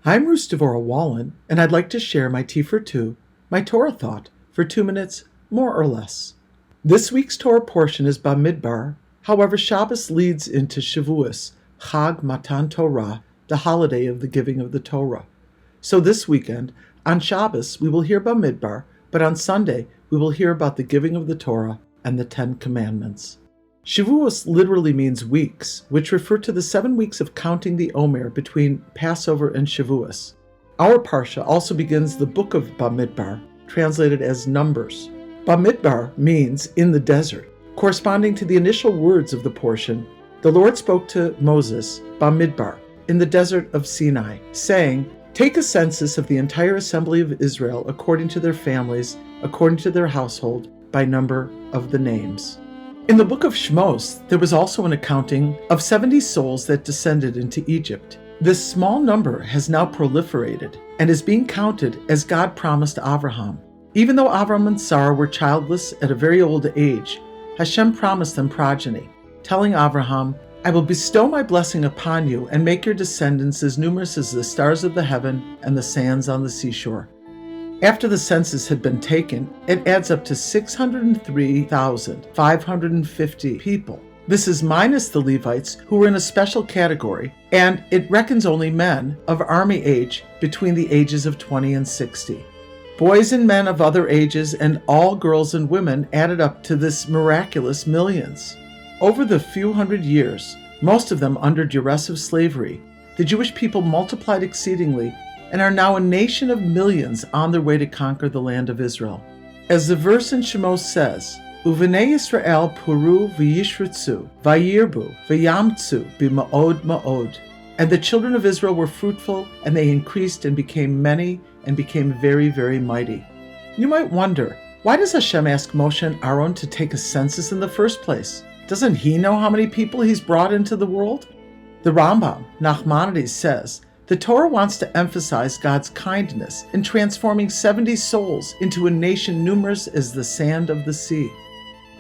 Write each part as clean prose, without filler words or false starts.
I'm Devorah Wallen, and I'd like to share my Tea for Two, my Torah thought, for 2 minutes, more or less. This week's Torah portion is Bamidbar. However, Shabbos leads into Shavous, Chag Matan Torah, the holiday of the giving of the Torah. So this weekend, on Shabbos, we will hear Bamidbar, but on Sunday, we will hear about the giving of the Torah and the 10 Commandments. Shavous literally means weeks, which refer to the 7 weeks of counting the Omer between Passover and Shavous. Our Parsha also begins the book of Bamidbar, translated as Numbers. Bamidbar means in the desert, corresponding to the initial words of the portion. The Lord spoke to Moses, Bamidbar, in the desert of Sinai, saying, "Take a census of the entire assembly of Israel according to their families, according to their household, by number of the names." In the book of Shmos, there was also an accounting of 70 souls that descended into Egypt. This small number has now proliferated and is being counted as God promised Avraham. Even though Avram and Sarah were childless at a very old age, Hashem promised them progeny, telling Avraham, "I will bestow my blessing upon you and make your descendants as numerous as the stars of the heaven and the sands on the seashore." After the census had been taken, it adds up to 603,550 people. This is minus the Levites, who were in a special category, and it reckons only men of army age between the ages of 20 and 60. Boys and men of other ages and all girls and women added up to this miraculous millions. Over the few hundred years, most of them under duress of slavery, the Jewish people multiplied exceedingly and are now a nation of millions on their way to conquer the land of Israel. As the verse in Shemos says, "Uvenei Yisrael puru v'yishritzu, v'yirbu, v'yamtzu b'ma'od ma'od." And the children of Israel were fruitful, and they increased and became many, and became very, very mighty. You might wonder, why does Hashem ask Moshe and Aaron to take a census in the first place? Doesn't he know how many people he's brought into the world? The Rambam, Nachmanides, says, the Torah wants to emphasize God's kindness in transforming 70 souls into a nation numerous as the sand of the sea.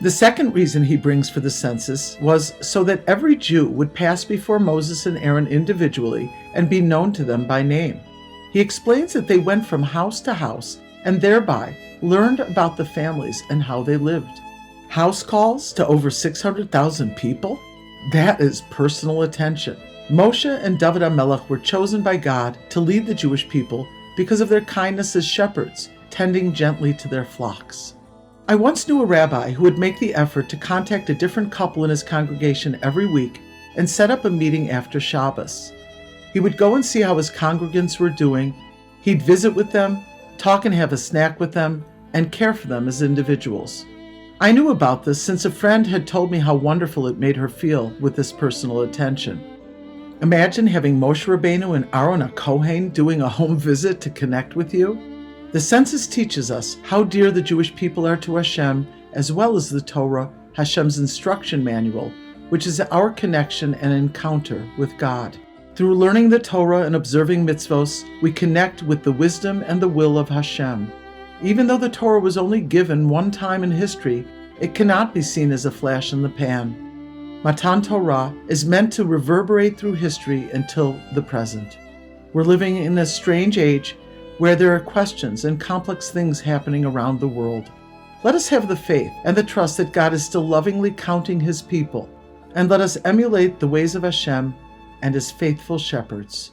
The second reason he brings for the census was so that every Jew would pass before Moses and Aaron individually and be known to them by name. He explains that they went from house to house and thereby learned about the families and how they lived. House calls to over 600,000 people? That is personal attention. Moshe and David HaMelech were chosen by God to lead the Jewish people because of their kindness as shepherds, tending gently to their flocks. I once knew a rabbi who would make the effort to contact a different couple in his congregation every week and set up a meeting after Shabbos. He would go and see how his congregants were doing. He'd visit with them, talk and have a snack with them, and care for them as individuals. I knew about this since a friend had told me how wonderful it made her feel with this personal attention. Imagine having Moshe Rabbeinu and Aaron HaKohen doing a home visit to connect with you. The census teaches us how dear the Jewish people are to Hashem, as well as the Torah, Hashem's instruction manual, which is our connection and encounter with God. Through learning the Torah and observing mitzvos, we connect with the wisdom and the will of Hashem. Even though the Torah was only given one time in history, it cannot be seen as a flash in the pan. Matan Torah is meant to reverberate through history until the present. We're living in a strange age where there are questions and complex things happening around the world. Let us have the faith and the trust that God is still lovingly counting his people, and let us emulate the ways of Hashem and his faithful shepherds.